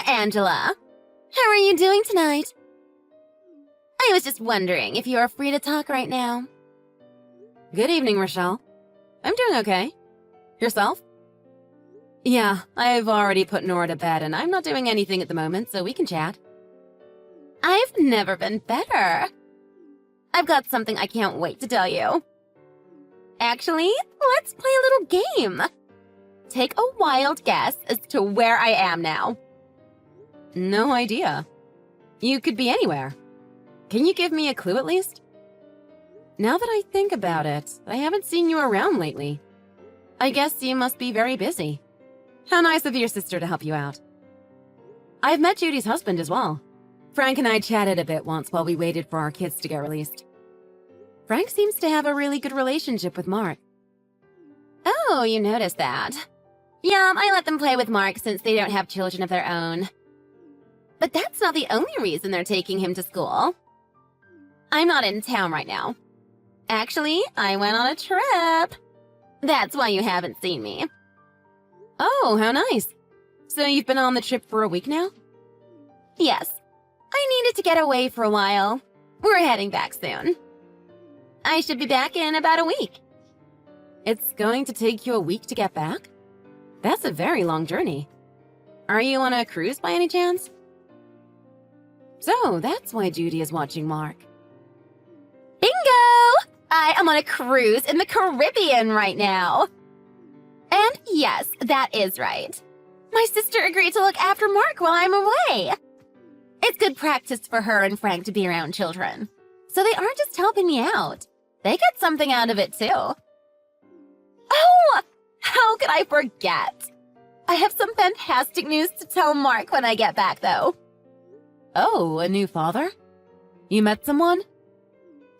Angela. How are you doing tonight? I was just wondering if you are free to talk right now. Good evening, Rochelle. I'm doing okay. Yourself? Yeah, I've already put Nora to bed and I'm not doing anything at the moment, so we can chat. I've never been better. I've got something I can't wait to tell you. Actually, let's play a little game. Take a wild guess as to where I am now. No idea. You could be anywhere. Can you give me a clue at least? Now that I think about it, I haven't seen you around lately. I guess you must be very busy. How nice of your sister to help you out. I've met Judy's husband as well. Frank and I chatted a bit once while we waited for our kids to get released. Frank seems to have a really good relationship with Mark. Oh, you noticed that. Yeah, I let them play with Mark since they don't have children of their own. But that's not the only reason they're taking him to school. I'm not in town right now. Actually, I went on a trip. That's why you haven't seen me. Oh, how nice. So you've been on the trip for a week now? Yes. I needed to get away for a while. We're heading back soon. I should be back in about a week. It's going to take you a week to get back? That's a very long journey. Are you on a cruise by any chance? So, that's why Judy is watching Mark. Bingo! I am on a cruise in the Caribbean right now. And yes, that is right. My sister agreed to look after Mark while I'm away. It's good practice for her and Frank to be around children. So they aren't just helping me out. They get something out of it too. Oh, how could I forget? I have some fantastic news to tell Mark when I get back though. Oh, a new father? You met someone?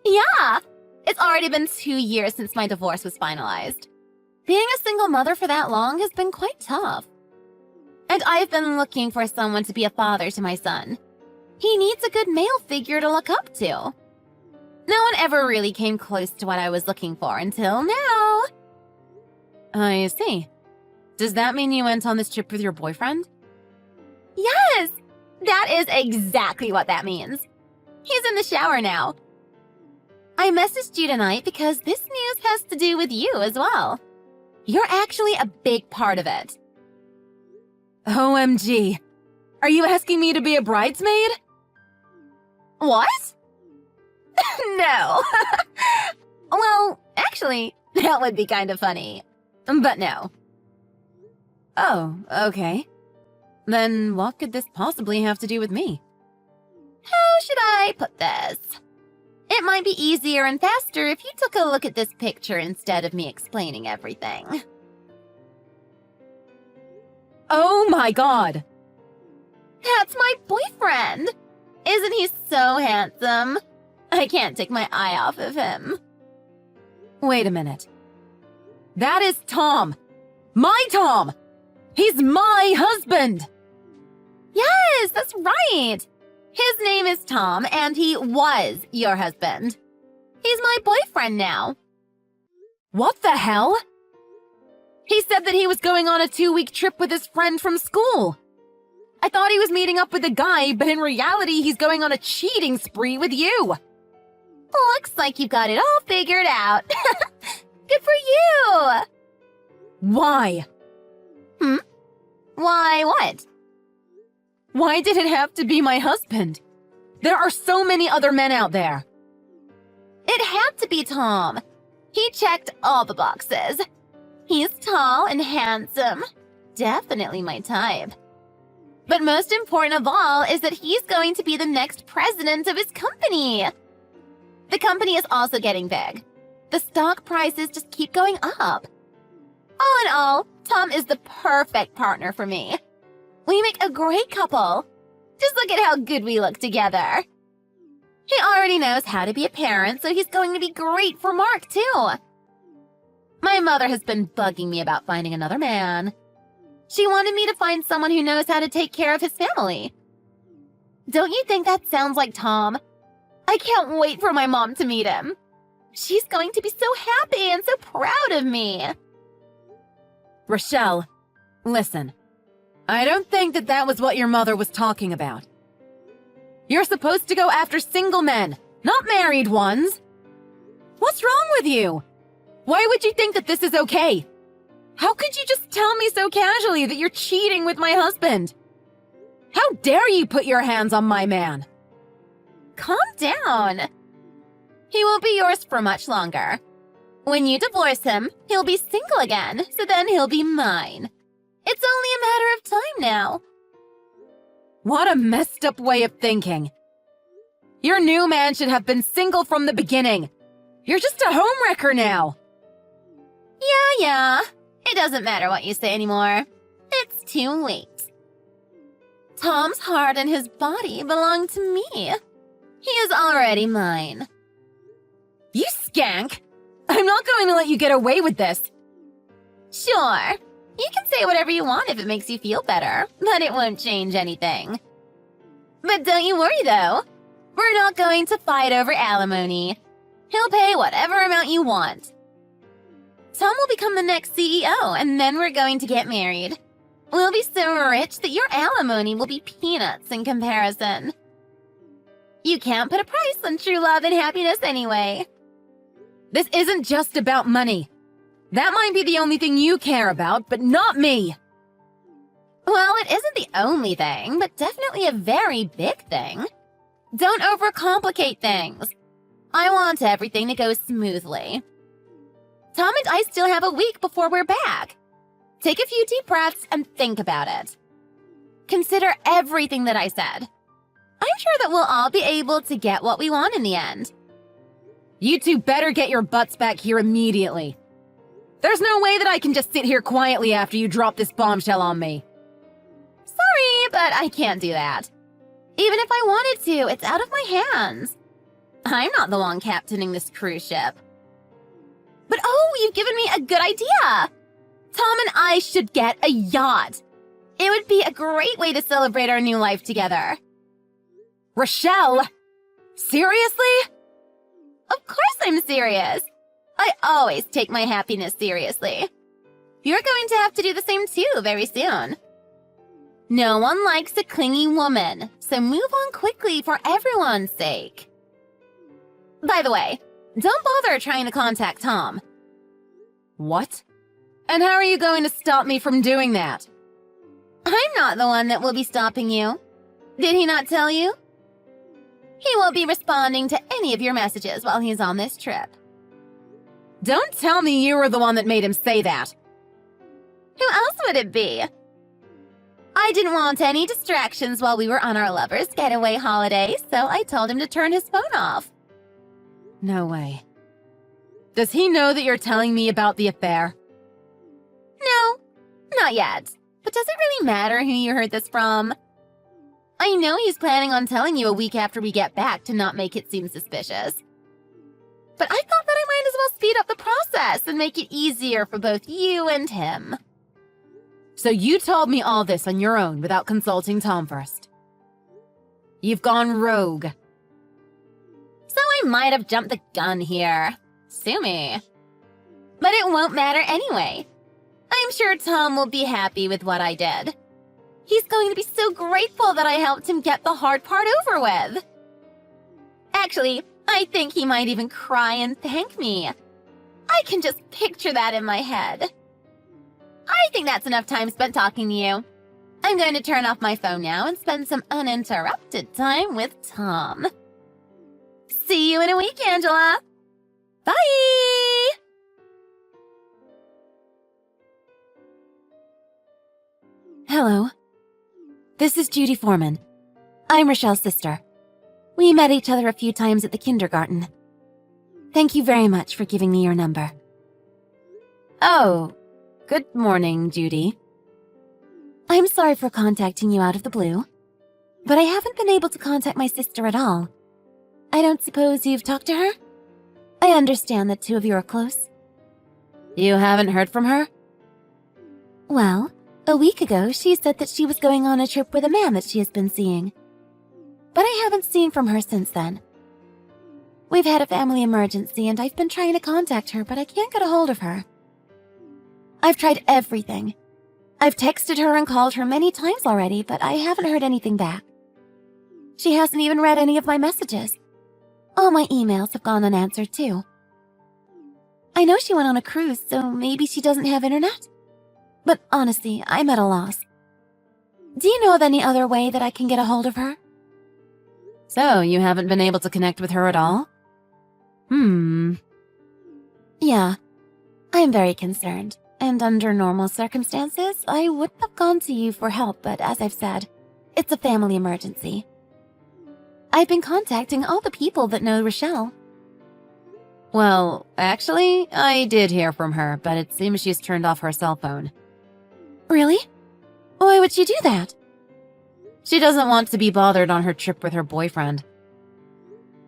Yeah, it's already been 2 years since my divorce was finalized. Being a single mother for that long has been quite tough. And I've been looking for someone to be a father to my son. He needs a good male figure to look up to. No one ever really came close to what I was looking for until now. I see. Does that mean you went on this trip with your boyfriend? Yes, that is exactly what that means. He's in the shower now. I messaged you tonight because this news has to do with you as well. You're actually a big part of it. OMG. Are you asking me to be a bridesmaid? What? No. Well, actually, that would be kind of funny. But no. Oh, okay. Then what could this possibly have to do with me? How should I put this? It might be easier and faster if you took a look at this picture instead of me explaining everything. Oh my god! That's my boyfriend! Isn't he so handsome? I can't take my eye off of him. Wait a minute. That is Tom! My Tom! He's my husband! Yes, that's right! His name is Tom, and he was your husband. He's my boyfriend now. What the hell? He said that he was going on a 2-week trip with his friend from school. I thought he was meeting up with a guy, but in reality, he's going on a cheating spree with you. Looks like you've got it all figured out. Good for you! Why? Why what? Why did it have to be my husband? There are so many other men out there. It had to be Tom. He checked all the boxes. He's tall and handsome. Definitely my type. But most important of all is that he's going to be the next president of his company. The company is also getting big. The stock prices just keep going up. All in all, Tom is the perfect partner for me. We make a great couple. Just look at how good we look together. He already knows how to be a parent, so he's going to be great for Mark, too. My mother has been bugging me about finding another man. She wanted me to find someone who knows how to take care of his family. Don't you think that sounds like Tom? I can't wait for my mom to meet him. She's going to be so happy and so proud of me. Rochelle, listen. I don't think that was what your mother was talking about. You're supposed to go after single men, not married ones. What's wrong with you? Why would you think that this is okay? How could you just tell me so casually that you're cheating with my husband? How dare you put your hands on my man? Calm down. He won't be yours for much longer. When you divorce him, he'll be single again, so then he'll be mine. It's only a matter of time now. What a messed up way of thinking. Your new man should have been single from the beginning. You're just a homewrecker now. Yeah. It doesn't matter what you say anymore. It's too late. Tom's heart and his body belong to me. He is already mine. You skank! I'm not going to let you get away with this. Sure. You can say whatever you want if it makes you feel better, but it won't change anything. But don't you worry, though. We're not going to fight over alimony. He'll pay whatever amount you want. Tom will become the next CEO, and then we're going to get married. We'll be so rich that your alimony will be peanuts in comparison. You can't put a price on true love and happiness anyway. This isn't just about money. That might be the only thing you care about, but not me. Well, it isn't the only thing, but definitely a very big thing. Don't overcomplicate things. I want everything to go smoothly. Tom and I still have a week before we're back. Take a few deep breaths and think about it. Consider everything that I said. I'm sure that we'll all be able to get what we want in the end. You two better get your butts back here immediately. There's no way that I can just sit here quietly after you drop this bombshell on me. Sorry, but I can't do that. Even if I wanted to, it's out of my hands. I'm not the one captaining this cruise ship. But oh, you've given me a good idea! Tom and I should get a yacht. It would be a great way to celebrate our new life together. Rochelle! Seriously? Of course I'm serious. I always take my happiness seriously. You're going to have to do the same too very soon. No one likes a clingy woman, so move on quickly for everyone's sake. By the way, don't bother trying to contact Tom. What? And how are you going to stop me from doing that? I'm not the one that will be stopping you. Did he not tell you? He won't be responding to any of your messages while he's on this trip. Don't tell me you were the one that made him say that. Who else would it be? I didn't want any distractions while we were on our lovers' getaway holiday, so I told him to turn his phone off. No way. Does he know that you're telling me about the affair? No, not yet. But does it really matter who you heard this from? I know he's planning on telling you a week after we get back to not make it seem suspicious. But I thought that I might as well speed up the process and make it easier for both you and him. So you told me all this on your own without consulting Tom first. You've gone rogue. So I might have jumped the gun here. Sue me. But it won't matter anyway. I'm sure Tom will be happy with what I did. He's going to be so grateful that I helped him get the hard part over with. Actually, I think he might even cry and thank me. I can just picture that in my head. I think that's enough time spent talking to you. I'm going to turn off my phone now and spend some uninterrupted time with Tom. See you in a week, Angela. Bye! Hello. This is Judy Foreman. I'm Rochelle's sister. We met each other a few times at the kindergarten. Thank you very much for giving me your number. Oh, good morning, Judy. I'm sorry for contacting you out of the blue, but I haven't been able to contact my sister at all. I don't suppose you've talked to her? I understand that two of you are close. You haven't heard from her? Well, a week ago she said that she was going on a trip with a man that she has been seeing. But I haven't seen from her since then. We've had a family emergency and I've been trying to contact her, but I can't get a hold of her. I've tried everything. I've texted her and called her many times already, but I haven't heard anything back. She hasn't even read any of my messages. All my emails have gone unanswered too. I know she went on a cruise, so maybe she doesn't have internet? But honestly, I'm at a loss. Do you know of any other way that I can get a hold of her? So, you haven't been able to connect with her at all? Yeah, I'm very concerned. And under normal circumstances, I wouldn't have gone to you for help, but as I've said, it's a family emergency. I've been contacting all the people that know Rochelle. Well, actually, I did hear from her, but it seems she's turned off her cell phone. Really? Why would she do that? She doesn't want to be bothered on her trip with her boyfriend.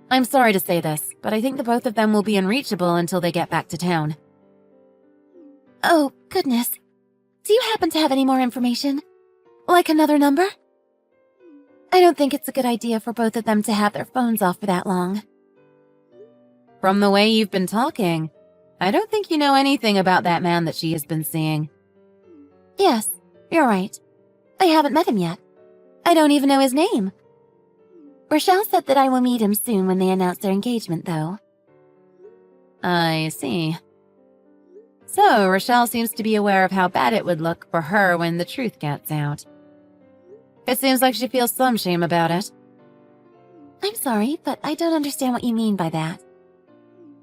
I'm sorry to say this, but I think the both of them will be unreachable until they get back to town. Oh, goodness. Do you happen to have any more information? Like another number? I don't think it's a good idea for both of them to have their phones off for that long. From the way you've been talking, I don't think you know anything about that man that she has been seeing. Yes, you're right. I haven't met him yet. I don't even know his name. Rochelle said that I will meet him soon when they announce their engagement, though. I see. So, Rochelle seems to be aware of how bad it would look for her when the truth gets out. It seems like she feels some shame about it. I'm sorry, but I don't understand what you mean by that.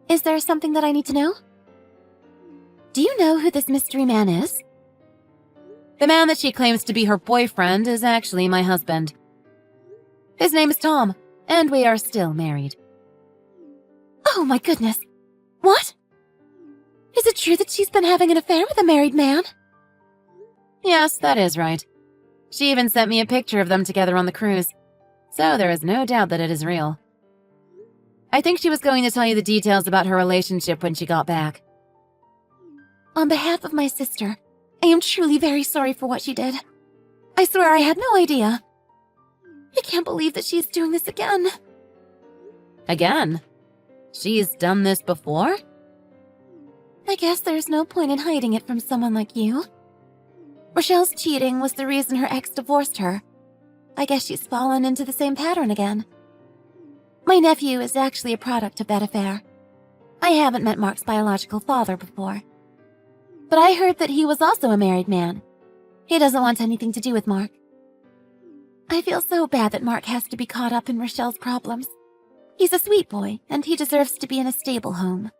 Is there something that I need to know? Do you know who this mystery man is? The man that she claims to be her boyfriend is actually my husband. His name is Tom, and we are still married. Oh my goodness. What? Is it true that she's been having an affair with a married man? Yes, that is right. She even sent me a picture of them together on the cruise, so there is no doubt that it is real. I think she was going to tell you the details about her relationship when she got back. On behalf of my sister, I am truly very sorry for what she did. I swear I had no idea. I can't believe that she's doing this again. Again? She's done this before? I guess there's no point in hiding it from someone like you. Rochelle's cheating was the reason her ex divorced her. I guess she's fallen into the same pattern again. My nephew is actually a product of that affair. I haven't met Mark's biological father before. But I heard that he was also a married man. He doesn't want anything to do with Mark. I feel so bad that Mark has to be caught up in Rochelle's problems. He's a sweet boy, and he deserves to be in a stable home.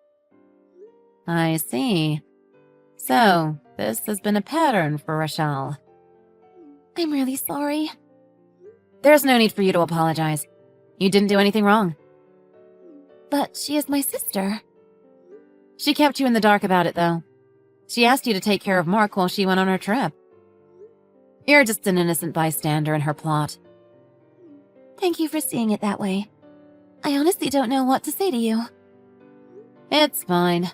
I see. So, this has been a pattern for Rochelle. I'm really sorry. There's no need for you to apologize. You didn't do anything wrong. But she is my sister. She kept you in the dark about it, though. She asked you to take care of Mark while she went on her trip. You're just an innocent bystander in her plot. Thank you for seeing it that way. I honestly don't know what to say to you. It's fine.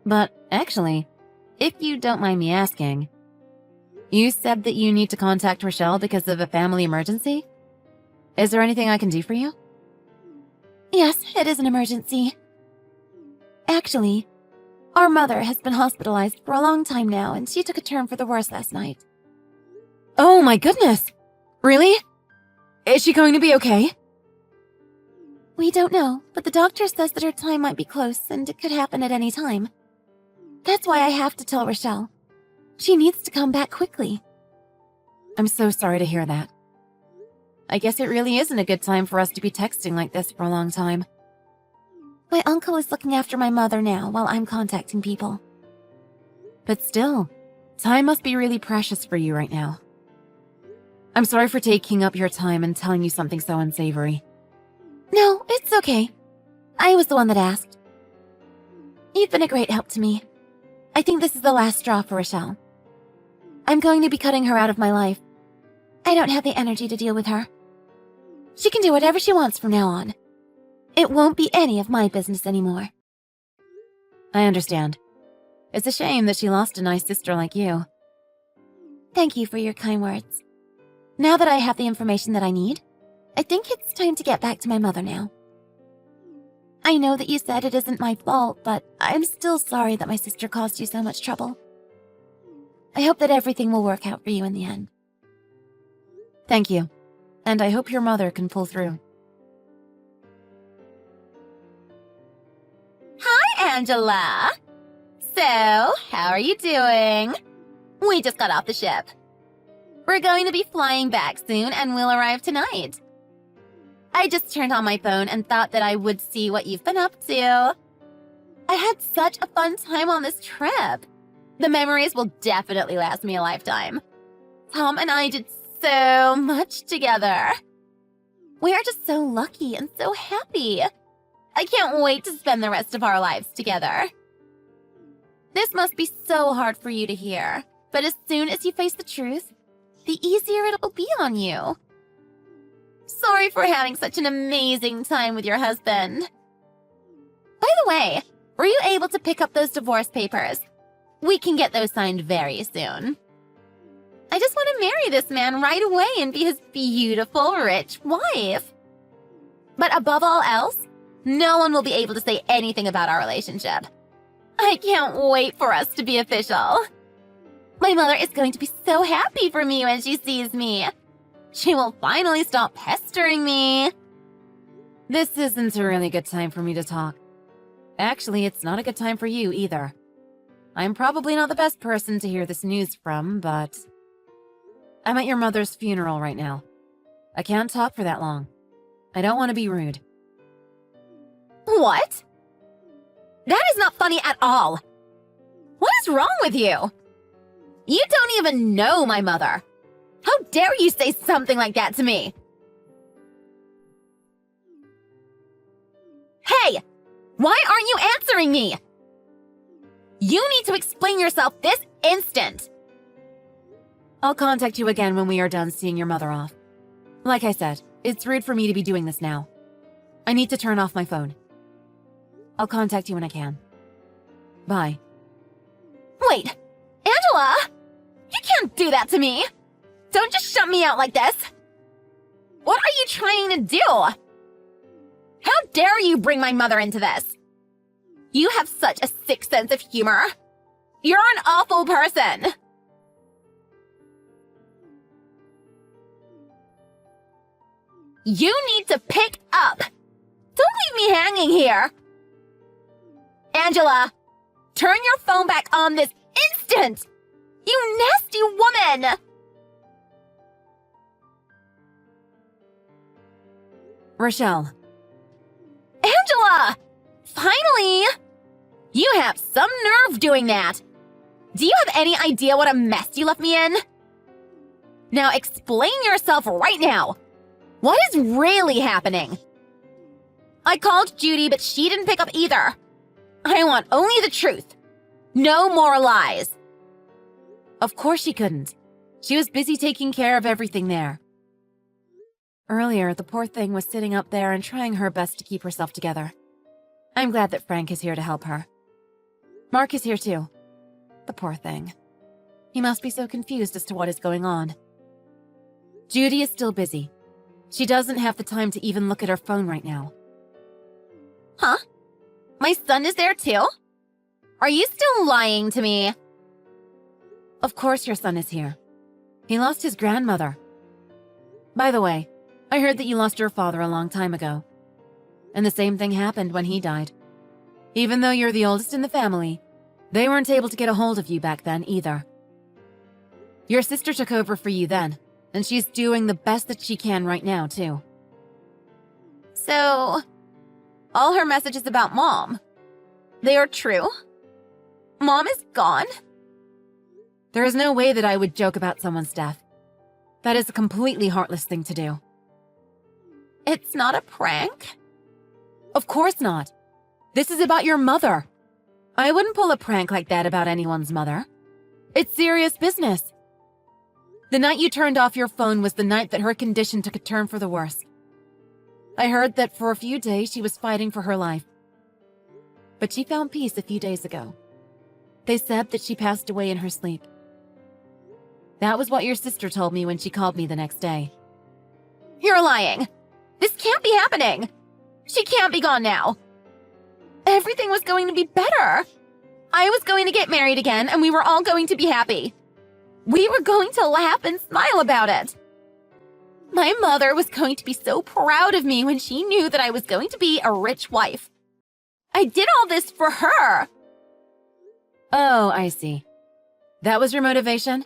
But, actually, if you don't mind me asking, you said that you need to contact Rochelle because of a family emergency? Is there anything I can do for you? Yes, it is an emergency. Actually, our mother has been hospitalized for a long time now, and she took a turn for the worse last night. Oh my goodness! Really? Is she going to be okay? We don't know, but the doctor says that her time might be close and it could happen at any time. That's why I have to tell Rochelle. She needs to come back quickly. I'm so sorry to hear that. I guess it really isn't a good time for us to be texting like this for a long time. My uncle is looking after my mother now while I'm contacting people. But still, time must be really precious for you right now. I'm sorry for taking up your time and telling you something so unsavory. No, it's okay. I was the one that asked. You've been a great help to me. I think this is the last straw for Rochelle. I'm going to be cutting her out of my life. I don't have the energy to deal with her. She can do whatever she wants from now on. It won't be any of my business anymore. I understand. It's a shame that she lost a nice sister like you. Thank you for your kind words. Now that I have the information that I need, I think it's time to get back to my mother now. I know that you said it isn't my fault, but I'm still sorry that my sister caused you so much trouble. I hope that everything will work out for you in the end. Thank you. And I hope your mother can pull through. Hi, Angela. So, how are you doing? We just got off the ship. We're going to be flying back soon and we'll arrive tonight. I just turned on my phone and thought that I would see what you've been up to. I had such a fun time on this trip. The memories will definitely last me a lifetime. Tom and I did so much together. We are just so lucky and so happy. I can't wait to spend the rest of our lives together. This must be so hard for you to hear, but as soon as you face the truth, the easier it'll be on you. Sorry for having such an amazing time with your husband. By the way, were you able to pick up those divorce papers? We can get those signed very soon. I just want to marry this man right away and be his beautiful, rich wife. But above all else, no one will be able to say anything about our relationship. I can't wait for us to be official. My mother is going to be so happy for me when she sees me. She will finally stop pestering me. This isn't a really good time for me to talk. Actually, it's not a good time for you either. I'm probably not the best person to hear this news from, but I'm at your mother's funeral right now. I can't talk for that long. I don't want to be rude. What? That is not funny at all. What is wrong with you? You don't even know my mother. How dare you say something like that to me? Hey, why aren't you answering me? You need to explain yourself this instant. I'll contact you again when we are done seeing your mother off. Like I said, it's rude for me to be doing this now. I need to turn off my phone. I'll contact you when I can. Bye. Wait, Angela! You can't do that to me! Don't just shut me out like this! What are you trying to do? How dare you bring my mother into this? You have such a sick sense of humor. You're an awful person. You need to pick up. Don't leave me hanging here. Angela, turn your phone back on this instant! You nasty woman! Rochelle. Angela! Finally! You have some nerve doing that. Do you have any idea what a mess you left me in? Now explain yourself right now. What is really happening? I called Judy, but she didn't pick up either. I want only the truth. No more lies. Of course she couldn't. She was busy taking care of everything there. Earlier, the poor thing was sitting up there and trying her best to keep herself together. I'm glad that Frank is here to help her. Mark is here too. The poor thing. He must be so confused as to what is going on. Judy is still busy. She doesn't have the time to even look at her phone right now. Huh? My son is there too? Are you still lying to me? Of course your son is here. He lost his grandmother. By the way, I heard that you lost your father a long time ago. And the same thing happened when he died. Even though you're the oldest in the family, they weren't able to get a hold of you back then either. Your sister took over for you then, and she's doing the best that she can right now too. So, all her messages about Mom, they are true? Mom is gone? There is no way that I would joke about someone's death. That is a completely heartless thing to do. It's not a prank? Of course not. This is about your mother. I wouldn't pull a prank like that about anyone's mother. It's serious business. The night you turned off your phone was the night that her condition took a turn for the worse. I heard that for a few days she was fighting for her life. But she found peace a few days ago. They said that she passed away in her sleep. That was what your sister told me when she called me the next day. You're lying. This can't be happening. She can't be gone now. Everything was going to be better. I was going to get married again and we were all going to be happy. We were going to laugh and smile about it. My mother was going to be so proud of me when she knew that I was going to be a rich wife. I did all this for her. Oh, I see. That was your motivation?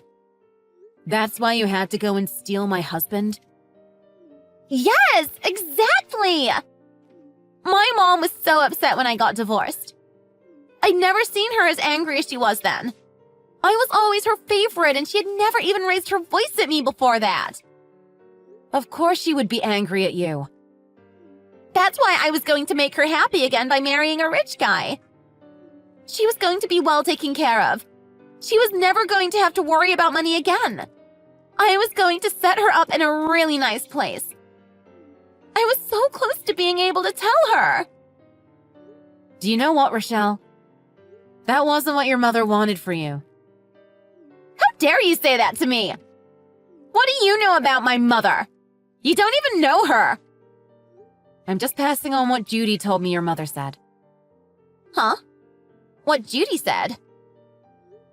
That's why you had to go and steal my husband? Yes, exactly. My mom was so upset when I got divorced. I'd never seen her as angry as she was then. I was always her favorite, and she had never even raised her voice at me before that. Of course she would be angry at you. That's why I was going to make her happy again by marrying a rich guy. She was going to be well taken care of. She was never going to have to worry about money again. I was going to set her up in a really nice place. I was so close to being able to tell her. Do you know what, Rochelle? That wasn't what your mother wanted for you. How dare you say that to me? What do you know about my mother? You don't even know her. I'm just passing on what Judy told me your mother said. Huh? What Judy said?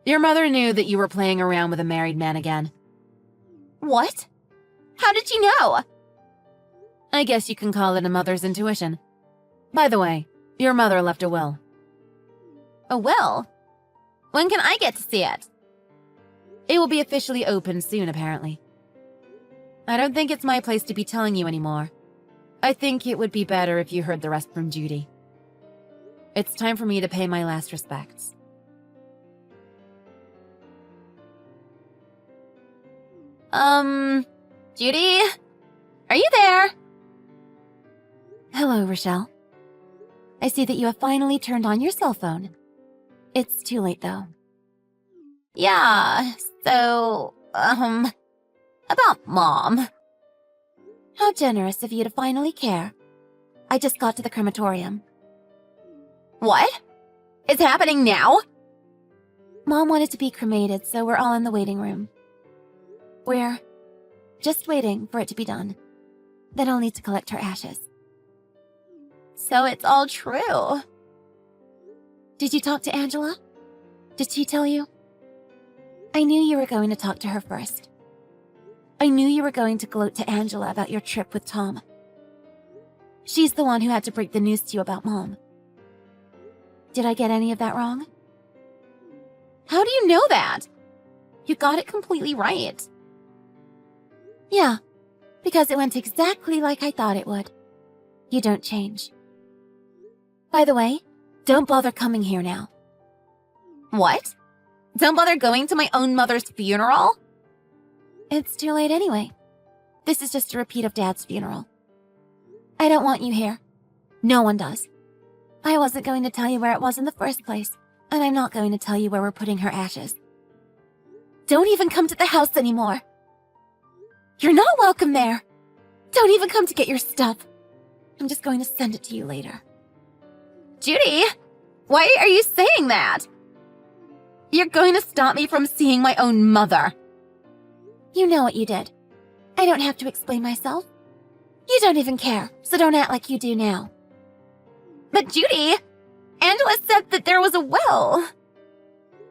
Your mother knew that you were playing around with a married man again. What? How did you know? I guess you can call it a mother's intuition. By the way, your mother left a will. A will? When can I get to see it? It will be officially opened soon, apparently. I don't think it's my place to be telling you anymore. I think it would be better if you heard the rest from Judy. It's time for me to pay my last respects. Judy? Are you there? Hello, Rochelle. I see that you have finally turned on your cell phone. It's too late, though. Yeah, so, about Mom. How generous of you to finally care. I just got to the crematorium. What? It's happening now? Mom wanted to be cremated, so we're all in the waiting room. We're just waiting for it to be done. Then I'll need to collect her ashes. So it's all true. Did you talk to Angela? Did she tell you? I knew you were going to talk to her first. I knew you were going to gloat to Angela about your trip with Tom. She's the one who had to break the news to you about Mom. Did I get any of that wrong? How do you know that? You got it completely right. Yeah, because it went exactly like I thought it would. You don't change. By the way, don't bother coming here now. What? Don't bother going to my own mother's funeral? It's too late anyway. This is just a repeat of Dad's funeral. I don't want you here. No one does. I wasn't going to tell you where it was in the first place, and I'm not going to tell you where we're putting her ashes. Don't even come to the house anymore. You're not welcome there. Don't even come to get your stuff. I'm just going to send it to you later. Judy, why are you saying that? You're going to stop me from seeing my own mother. You know what you did. I don't have to explain myself. You don't even care, so don't act like you do now. But Judy, Angela said that there was a will.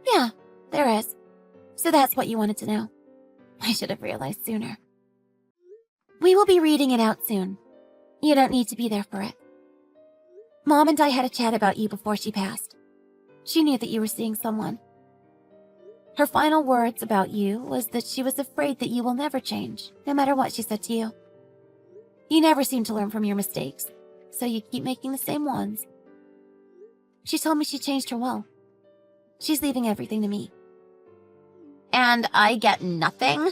Yeah, there is. So that's what you wanted to know. I should have realized sooner. We will be reading it out soon. You don't need to be there for it. Mom and I had a chat about you before she passed. She knew that you were seeing someone. Her final words about you was that she was afraid that you will never change, no matter what she said to you. You never seem to learn from your mistakes, so you keep making the same ones. She told me she changed her will. She's leaving everything to me. And I get nothing?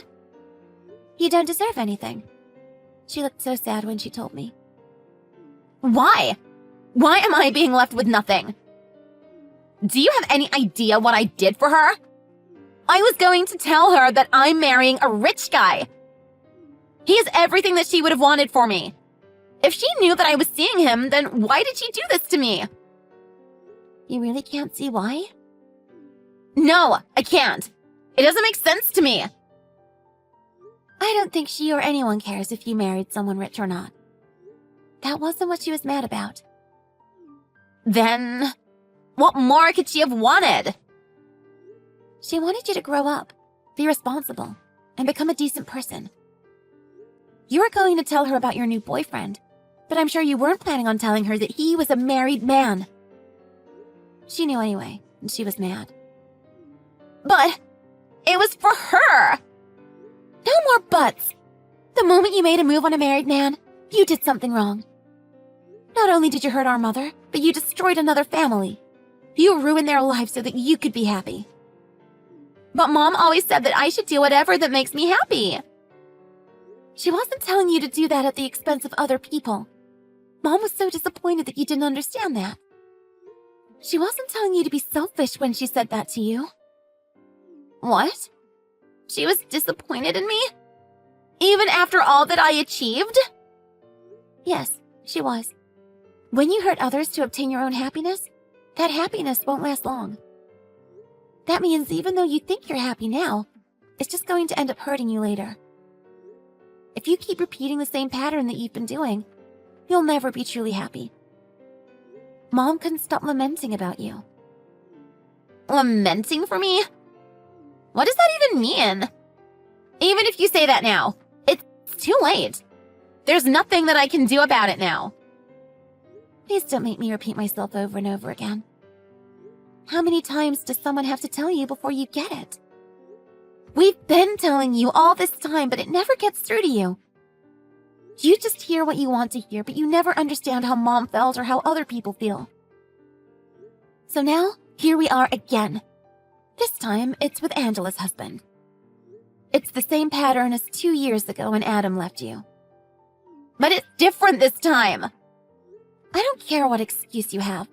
You don't deserve anything. She looked so sad when she told me. Why? Why am I being left with nothing? Do you have any idea what I did for her? I was going to tell her that I'm marrying a rich guy. He has everything that she would have wanted for me. If she knew that I was seeing him, then why did she do this to me? You really can't see why? No, I can't. It doesn't make sense to me. I don't think she or anyone cares if you married someone rich or not. That wasn't what she was mad about. Then, what more could she have wanted? She wanted you to grow up Be responsible and become a decent person. You were going to tell her about your new boyfriend, but I'm sure you weren't planning on telling her that he was a married man. She knew anyway, and she was mad. But it was for her! No more buts! The moment you made a move on a married man, you did something wrong. Not only did you hurt our mother, but you destroyed another family. You ruined their lives so that you could be happy. But Mom always said that I should do whatever that makes me happy. She wasn't telling you to do that at the expense of other people. Mom was so disappointed that you didn't understand that. She wasn't telling you to be selfish when she said that to you. What? She was disappointed in me? Even after all that I achieved? Yes, she was. When you hurt others to obtain your own happiness, that happiness won't last long. That means even though you think you're happy now, it's just going to end up hurting you later. If you keep repeating the same pattern that you've been doing, you'll never be truly happy. Mom couldn't stop lamenting about you. Lamenting for me? What does that even mean? Even if you say that now, it's too late. There's nothing that I can do about it now. Please don't make me repeat myself over and over again. How many times does someone have to tell you before you get it? We've been telling you all this time, but it never gets through to you. You just hear what you want to hear, but you never understand how Mom felt or how other people feel. So now, here we are again. This time, it's with Angela's husband. It's the same pattern as 2 years ago when Adam left you. But it's different this time. I don't care what excuse you have.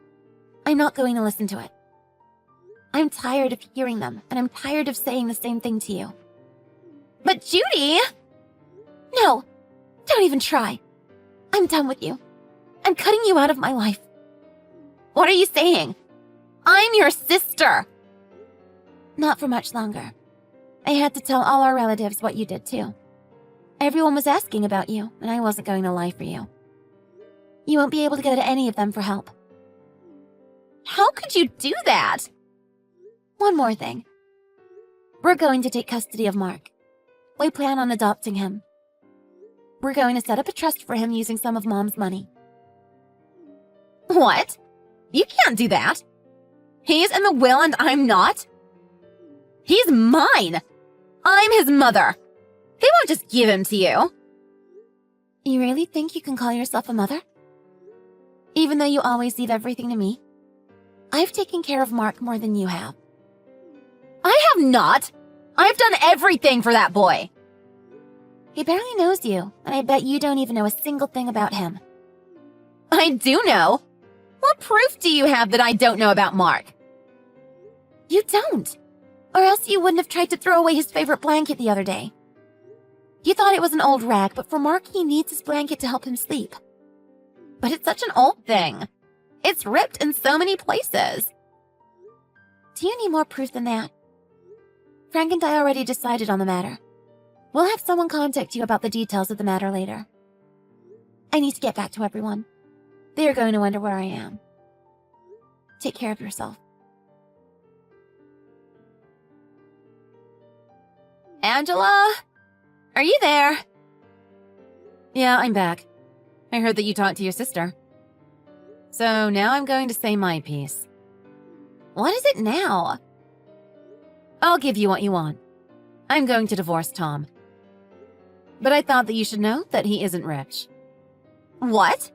I'm not going to listen to it. I'm tired of hearing them, and I'm tired of saying the same thing to you. But Judy! No, don't even try. I'm done with you. I'm cutting you out of my life. What are you saying? I'm your sister. Not for much longer. I had to tell all our relatives what you did too. Everyone was asking about you, and I wasn't going to lie for you. You won't be able to go to any of them for help. How could you do that? One more thing. We're going to take custody of Mark. We plan on adopting him. We're going to set up a trust for him using some of Mom's money. What? You can't do that. He's in the will and I'm not. He's mine. I'm his mother. They won't just give him to you. You really think you can call yourself a mother? Even though you always leave everything to me? I've taken care of Mark more than you have. I have not. I've done everything for that boy. He barely knows you, and I bet you don't even know a single thing about him. I do know. What proof do you have that I don't know about Mark? You don't. Or else you wouldn't have tried to throw away his favorite blanket the other day. You thought it was an old rag, but for Mark, he needs his blanket to help him sleep. But it's such an old thing. It's ripped in so many places. Do you need more proof than that? Frank and I already decided on the matter. We'll have someone contact you about the details of the matter later. I need to get back to everyone. They are going to wonder where I am. Take care of yourself. Angela? Are you there? Yeah, I'm back. I heard that you talked to your sister. So now I'm going to say my piece. What is it now? I'll give you what you want. I'm going to divorce Tom. But I thought that you should know that he isn't rich. What?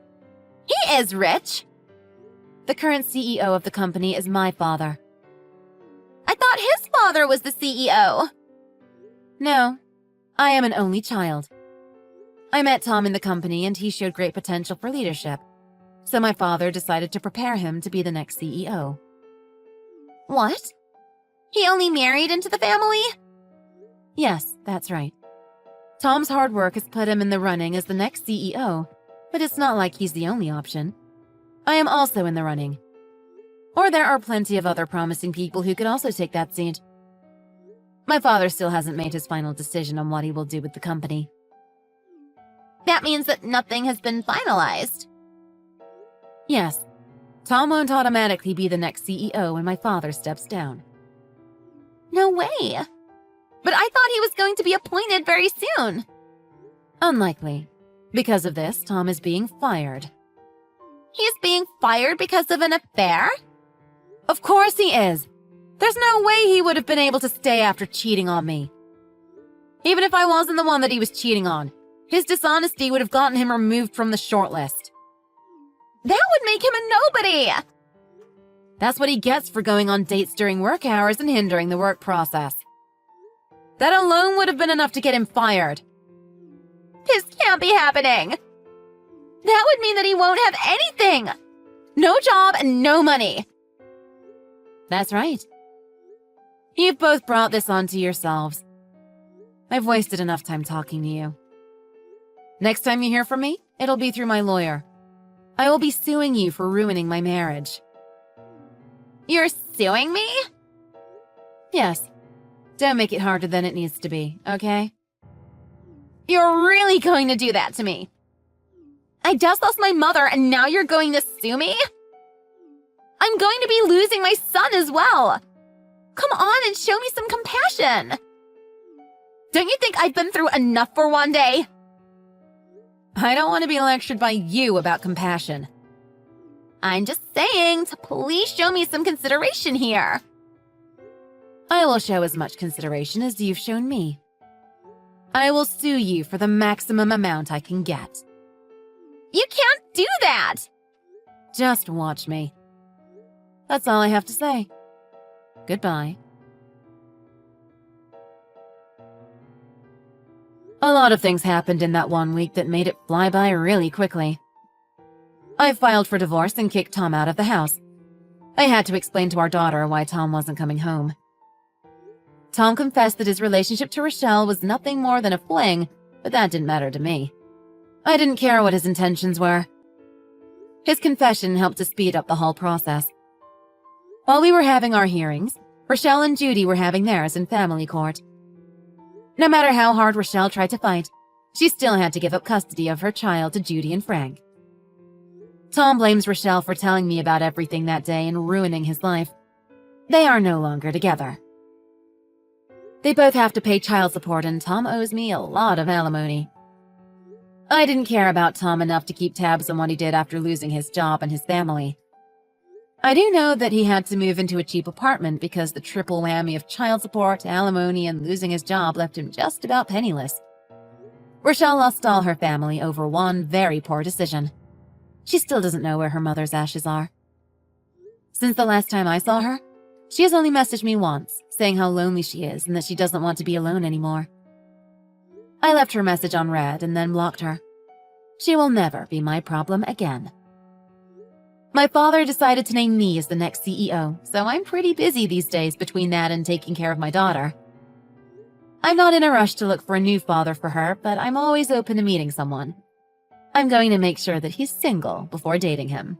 He is rich. The current CEO of the company is my father. I thought his father was the CEO. No, I am an only child. I met Tom in the company and he showed great potential for leadership. So my father decided to prepare him to be the next CEO. What? He only married into the family? Yes, that's right. Tom's hard work has put him in the running as the next CEO, but it's not like he's the only option. I am also in the running. Or there are plenty of other promising people who could also take that seat. My father still hasn't made his final decision on what he will do with the company. That means that nothing has been finalized. Yes, Tom won't automatically be the next CEO when my father steps down. No way. But I thought he was going to be appointed very soon. Unlikely. Because of this, Tom is being fired. He's being fired because of an affair? Of course he is. There's no way he would have been able to stay after cheating on me. Even if I wasn't the one that he was cheating on, his dishonesty would have gotten him removed from the shortlist. That would make him a nobody! That's what he gets for going on dates during work hours and hindering the work process. That alone would have been enough to get him fired. This can't be happening! That would mean that he won't have anything! No job and no money! That's right. You've both brought this onto yourselves. I've wasted enough time talking to you. Next time you hear from me, it'll be through my lawyer. I will be suing you for ruining my marriage. You're suing me? Yes. Don't make it harder than it needs to be, okay? You're really going to do that to me? I just lost my mother and now you're going to sue me? I'm going to be losing my son as well. Come on and show me some compassion. Don't you think I've been through enough for one day? I don't want to be lectured by you about compassion. I'm just saying to please show me some consideration here. I will show as much consideration as you've shown me. I will sue you for the maximum amount I can get. You can't do that! Just watch me. That's all I have to say. Goodbye. A lot of things happened in that 1 week that made it fly by really quickly. I filed for divorce and kicked Tom out of the house. I had to explain to our daughter why Tom wasn't coming home. Tom confessed that his relationship to Rochelle was nothing more than a fling, but that didn't matter to me. I didn't care what his intentions were. His confession helped to speed up the whole process. While we were having our hearings, Rochelle and Judy were having theirs in family court. No matter how hard Rochelle tried to fight, she still had to give up custody of her child to Judy and Frank. Tom blames Rochelle for telling me about everything that day and ruining his life. They are no longer together. They both have to pay child support and Tom owes me a lot of alimony. I didn't care about Tom enough to keep tabs on what he did after losing his job and his family. I do know that he had to move into a cheap apartment because the triple whammy of child support, alimony, and losing his job left him just about penniless. Rochelle lost all her family over one very poor decision. She still doesn't know where her mother's ashes are. Since the last time I saw her, she has only messaged me once, saying how lonely she is and that she doesn't want to be alone anymore. I left her message on read and then blocked her. She will never be my problem again. My father decided to name me as the next CEO, so I'm pretty busy these days between that and taking care of my daughter. I'm not in a rush to look for a new father for her, but I'm always open to meeting someone. I'm going to make sure that he's single before dating him.